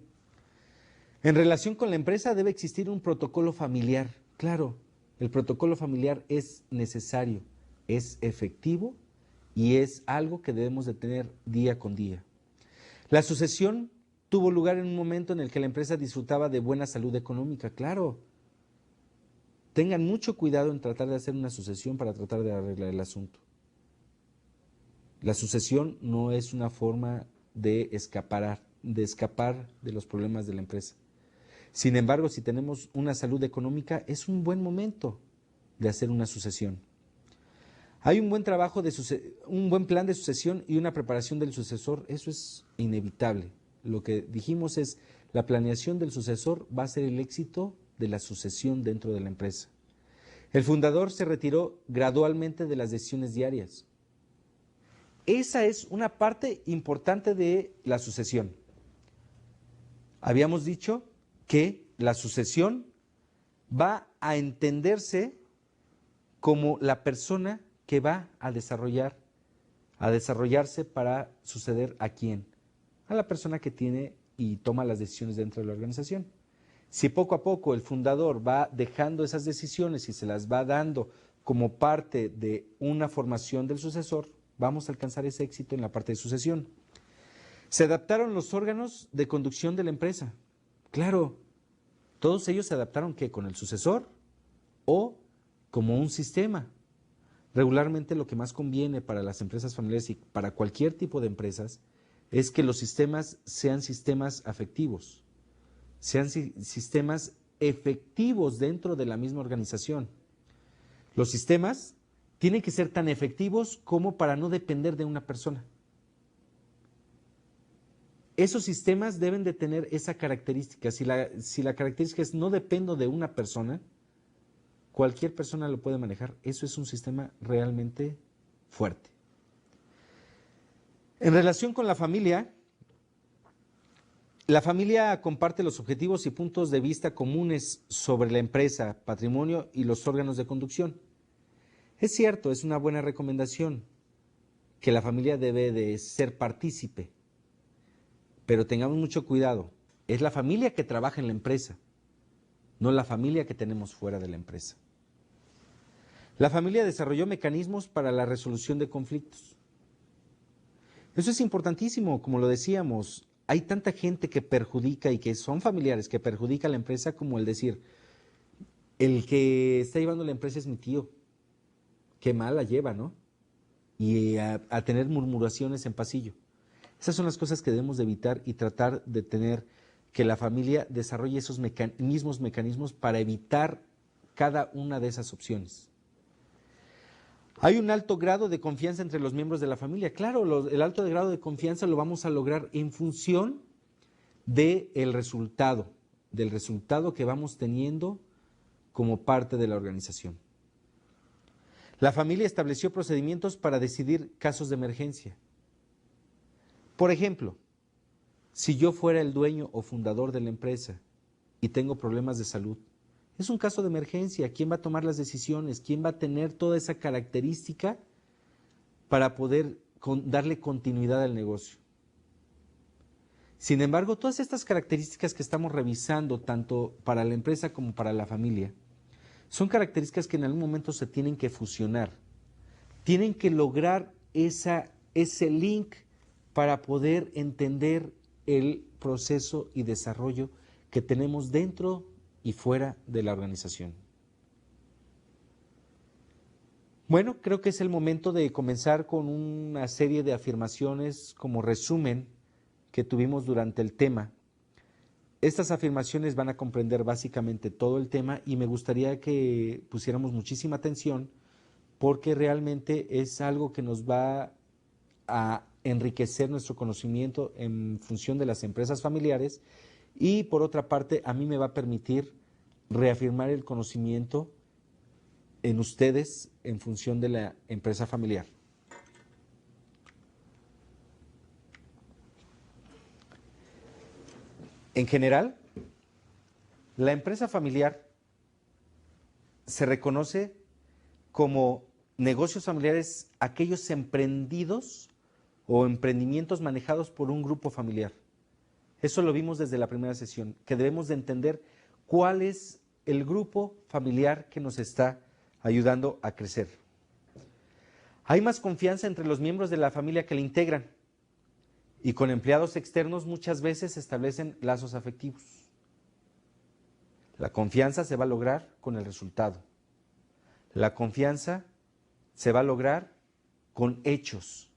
En relación con la empresa debe existir un protocolo familiar. Claro, el protocolo familiar es necesario, es efectivo y es algo que debemos de tener día con día. La sucesión tuvo lugar en un momento en el que la empresa disfrutaba de buena salud económica, claro. Tengan mucho cuidado en tratar de hacer una sucesión para tratar de arreglar el asunto. La sucesión no es una forma de escapar de los problemas de la empresa. Sin embargo, si tenemos una salud económica, es un buen momento de hacer una sucesión. Hay un buen trabajo, un buen plan de sucesión y una preparación del sucesor, eso es inevitable. Lo que dijimos es, la planeación del sucesor va a ser el éxito de la sucesión dentro de la empresa. El fundador se retiró gradualmente de las decisiones diarias. Esa es una parte importante de la sucesión. Habíamos dicho que la sucesión va a entenderse como la persona que va a desarrollarse para suceder a quién, a la persona que tiene y toma las decisiones dentro de la organización. Si poco a poco el fundador va dejando esas decisiones y se las va dando como parte de una formación del sucesor, vamos a alcanzar ese éxito en la parte de sucesión. Se adaptaron los órganos de conducción de la empresa. Claro, todos ellos se adaptaron ¿qué? Con el sucesor o como un sistema. Regularmente lo que más conviene para las empresas familiares y para cualquier tipo de empresas es que los sistemas sean sistemas afectivos, sean sistemas efectivos dentro de la misma organización. Los sistemas tienen que ser tan efectivos como para no depender de una persona. Esos sistemas deben de tener esa característica. Si la característica es no dependo de una persona, cualquier persona lo puede manejar. Eso es un sistema realmente fuerte. En relación con la familia comparte los objetivos y puntos de vista comunes sobre la empresa, patrimonio y los órganos de conducción. Es cierto, es una buena recomendación que la familia debe de ser partícipe, pero tengamos mucho cuidado. Es la familia que trabaja en la empresa, no la familia que tenemos fuera de la empresa. La familia desarrolló mecanismos para la resolución de conflictos. Eso es importantísimo, como lo decíamos. Hay tanta gente que perjudica y que son familiares que perjudica a la empresa, como el decir, el que está llevando la empresa es mi tío. Qué mal la lleva, ¿no? Y a tener murmuraciones en pasillo. Esas son las cosas que debemos de evitar y tratar de tener que la familia desarrolle esos mecanismos para evitar cada una de esas opciones. Hay un alto grado de confianza entre los miembros de la familia. Claro, el alto grado de confianza lo vamos a lograr en función del resultado que vamos teniendo como parte de la organización. La familia estableció procedimientos para decidir casos de emergencia. Por ejemplo, si yo fuera el dueño o fundador de la empresa y tengo problemas de salud, es un caso de emergencia. ¿Quién va a tomar las decisiones? ¿Quién va a tener toda esa característica para poder darle continuidad al negocio? Sin embargo, todas estas características que estamos revisando, tanto para la empresa como para la familia, son características que en algún momento se tienen que fusionar. Tienen que lograr ese link para poder entender el proceso y desarrollo que tenemos dentro y fuera de la organización. Bueno, creo que es el momento de comenzar con una serie de afirmaciones como resumen que tuvimos durante el tema. Estas afirmaciones van a comprender básicamente todo el tema y me gustaría que pusiéramos muchísima atención porque realmente es algo que nos va a enriquecer nuestro conocimiento en función de las empresas familiares y por otra parte a mí me va a permitir reafirmar el conocimiento en ustedes en función de la empresa familiar. En general, la empresa familiar se reconoce como negocios familiares aquellos emprendidos o emprendimientos manejados por un grupo familiar. Eso lo vimos desde la primera sesión, que debemos de entender cuál es el grupo familiar que nos está ayudando a crecer. Hay más confianza entre los miembros de la familia que la integran y con empleados externos muchas veces se establecen lazos afectivos. La confianza se va a lograr con el resultado. La confianza se va a lograr con hechos,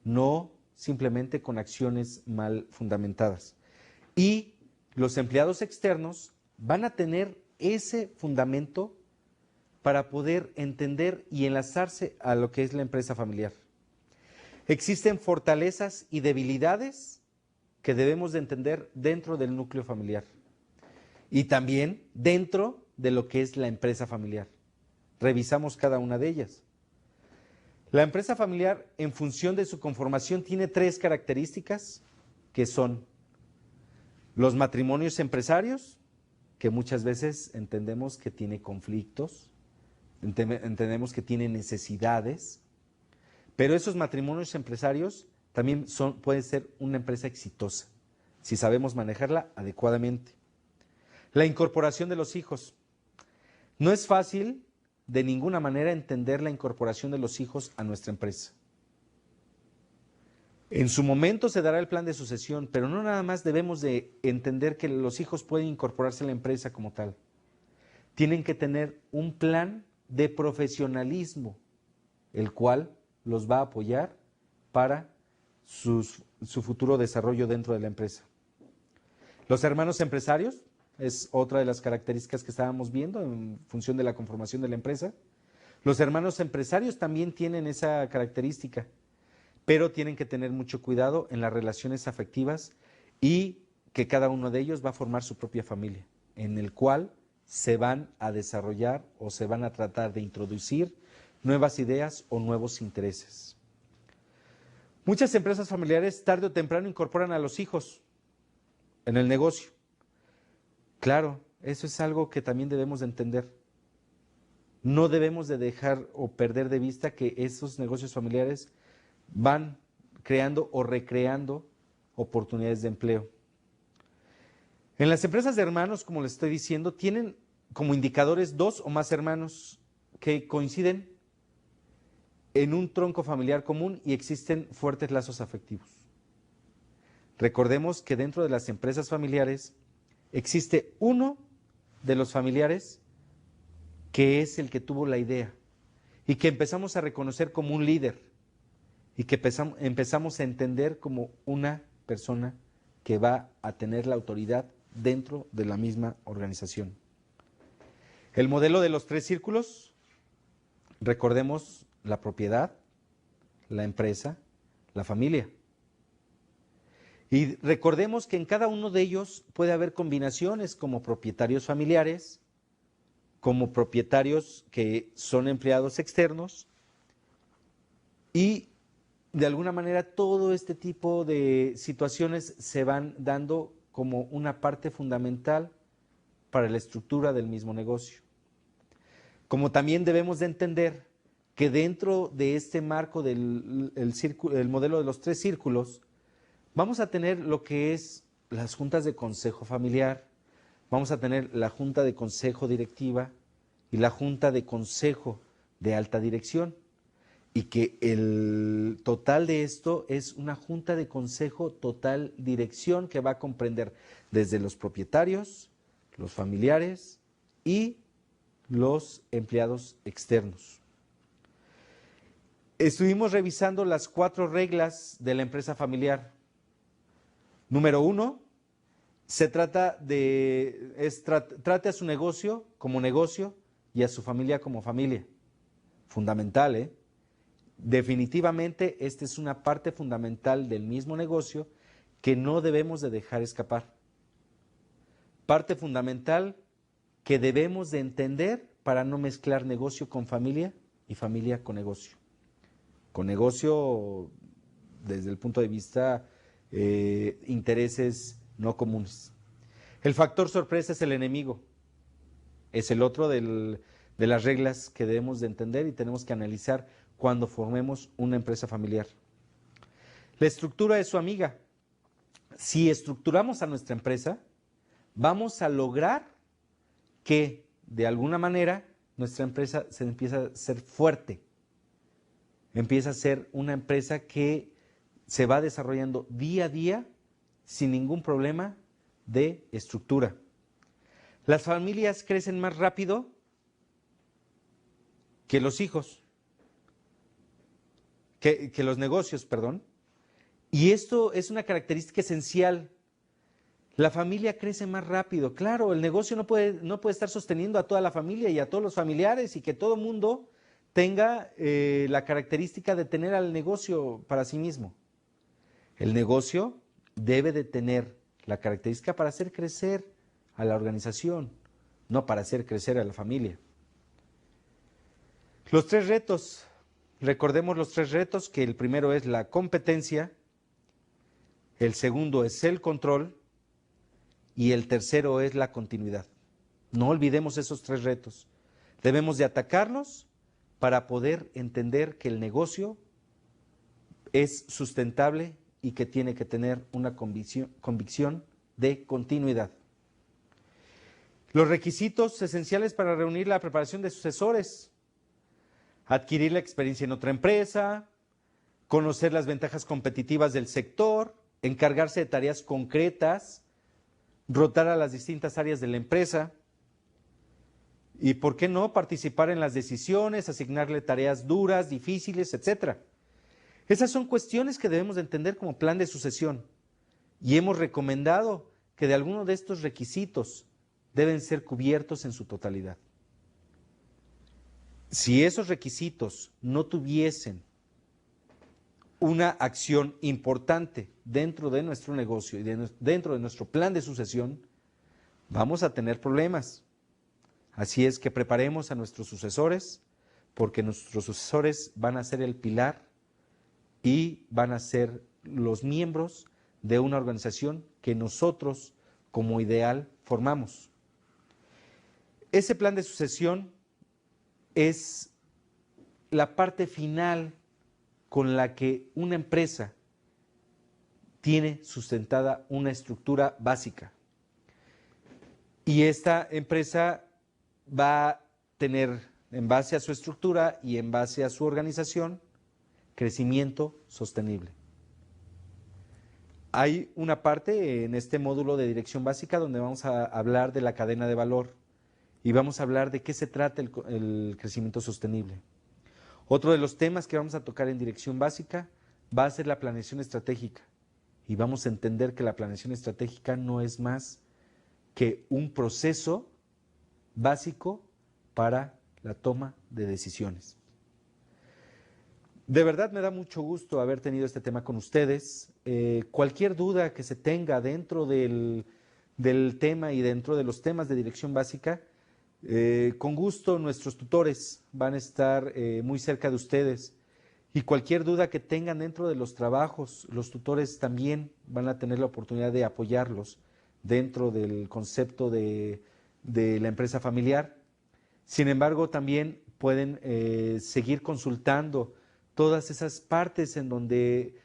no simplemente con acciones mal fundamentadas. Y los empleados externos van a tener ese fundamento para poder entender y enlazarse a lo que es la empresa familiar. Existen fortalezas y debilidades que debemos de entender dentro del núcleo familiar y también dentro de lo que es la empresa familiar. Revisamos cada una de ellas. La empresa familiar, en función de su conformación, tiene 3 características que son los matrimonios empresarios, que muchas veces entendemos que tiene conflictos, Entendemos que tienen necesidades, pero esos matrimonios empresarios también pueden ser una empresa exitosa, si sabemos manejarla adecuadamente. La incorporación de los hijos. No es fácil de ninguna manera entender la incorporación de los hijos a nuestra empresa. En su momento se dará el plan de sucesión, pero no nada más debemos de entender que los hijos pueden incorporarse a la empresa como tal. Tienen que tener un plan de profesionalismo, el cual los va a apoyar para su futuro desarrollo dentro de la empresa. Los hermanos empresarios es otra de las características que estábamos viendo en función de la conformación de la empresa. Los hermanos empresarios también tienen esa característica, pero tienen que tener mucho cuidado en las relaciones afectivas y que cada uno de ellos va a formar su propia familia, en el cual se van a desarrollar o se van a tratar de introducir nuevas ideas o nuevos intereses. Muchas empresas familiares tarde o temprano incorporan a los hijos en el negocio. Claro, eso es algo que también debemos de entender. No debemos de dejar o perder de vista que esos negocios familiares van creando o recreando oportunidades de empleo. En las empresas de hermanos, como les estoy diciendo, tienen como indicadores 2 o más hermanos que coinciden en un tronco familiar común y existen fuertes lazos afectivos. Recordemos que dentro de las empresas familiares existe uno de los familiares que es el que tuvo la idea y que empezamos a reconocer como un líder y que empezamos a entender como una persona que va a tener la autoridad dentro de la misma organización. El modelo de los 3 círculos, recordemos la propiedad, la empresa, la familia. Y recordemos que en cada uno de ellos puede haber combinaciones como propietarios familiares, como propietarios que son empleados externos y de alguna manera todo este tipo de situaciones se van dando como una parte fundamental para la estructura del mismo negocio. Como también debemos de entender que dentro de este marco del el modelo de los 3 círculos, vamos a tener lo que es las juntas de consejo familiar, vamos a tener la junta de consejo directiva y la junta de consejo de alta dirección. Y que el total de esto es una junta de consejo total dirección que va a comprender desde los propietarios, los familiares y los empleados externos. Estuvimos revisando las 4 reglas de la empresa familiar. Número 1, se trata de, trate a su negocio como negocio y a su familia como familia. Fundamental, ¿eh? Definitivamente, esta es una parte fundamental del mismo negocio que no debemos de dejar escapar. Parte fundamental que debemos de entender para no mezclar negocio con familia y familia con negocio. Con negocio desde el punto de vista intereses no comunes. El factor sorpresa es el enemigo. Es el otro de las reglas que debemos de entender y tenemos que analizar cuando formemos una empresa familiar. La estructura es su amiga. Si estructuramos a nuestra empresa, vamos a lograr que de alguna manera nuestra empresa se empiece a ser fuerte. Empieza a ser una empresa que se va desarrollando día a día sin ningún problema de estructura. Las familias crecen más rápido que los hijos. Que los negocios, perdón. Y esto es una característica esencial. La familia crece más rápido. Claro, el negocio no puede estar sosteniendo a toda la familia y a todos los familiares y que todo mundo tenga la característica de tener al negocio para sí mismo. El negocio debe de tener la característica para hacer crecer a la organización, no para hacer crecer a la familia. Los 3 retos. Recordemos los 3 retos, que el primero es la competencia, el segundo es el control y el tercero es la continuidad. No olvidemos esos 3 retos. Debemos de atacarlos para poder entender que el negocio es sustentable y que tiene que tener una convicción de continuidad. Los requisitos esenciales para reunir la preparación de sucesores: adquirir la experiencia en otra empresa, conocer las ventajas competitivas del sector, encargarse de tareas concretas, rotar a las distintas áreas de la empresa y, ¿por qué no?, participar en las decisiones, asignarle tareas duras, difíciles, etc. Esas son cuestiones que debemos de entender como plan de sucesión y hemos recomendado que de alguno de estos requisitos deben ser cubiertos en su totalidad. Si esos requisitos no tuviesen una acción importante dentro de nuestro negocio y dentro de nuestro plan de sucesión, vamos a tener problemas. Así es que preparemos a nuestros sucesores, porque nuestros sucesores van a ser el pilar y van a ser los miembros de una organización que nosotros como ideal formamos. Ese plan de sucesión es la parte final con la que una empresa tiene sustentada una estructura básica. Y esta empresa va a tener, en base a su estructura y en base a su organización, crecimiento sostenible. Hay una parte en este módulo de dirección básica donde vamos a hablar de la cadena de valor y vamos a hablar de qué se trata el crecimiento sostenible. Otro de los temas que vamos a tocar en dirección básica va a ser la planeación estratégica y vamos a entender que la planeación estratégica no es más que un proceso básico para la toma de decisiones. De verdad me da mucho gusto haber tenido este tema con ustedes. Cualquier duda que se tenga dentro del tema y dentro de los temas de dirección básica, con gusto nuestros tutores van a estar muy cerca de ustedes y cualquier duda que tengan dentro de los trabajos, los tutores también van a tener la oportunidad de apoyarlos dentro del concepto de la empresa familiar. Sin embargo, también pueden seguir consultando todas esas partes en donde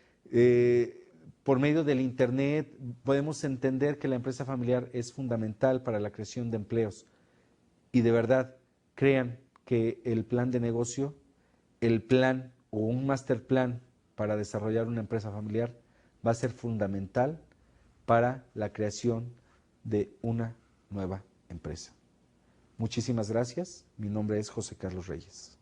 por medio del internet podemos entender que la empresa familiar es fundamental para la creación de empleos. Y de verdad, crean que el plan de negocio, el plan o un master plan para desarrollar una empresa familiar va a ser fundamental para la creación de una nueva empresa. Muchísimas gracias. Mi nombre es José Carlos Reyes.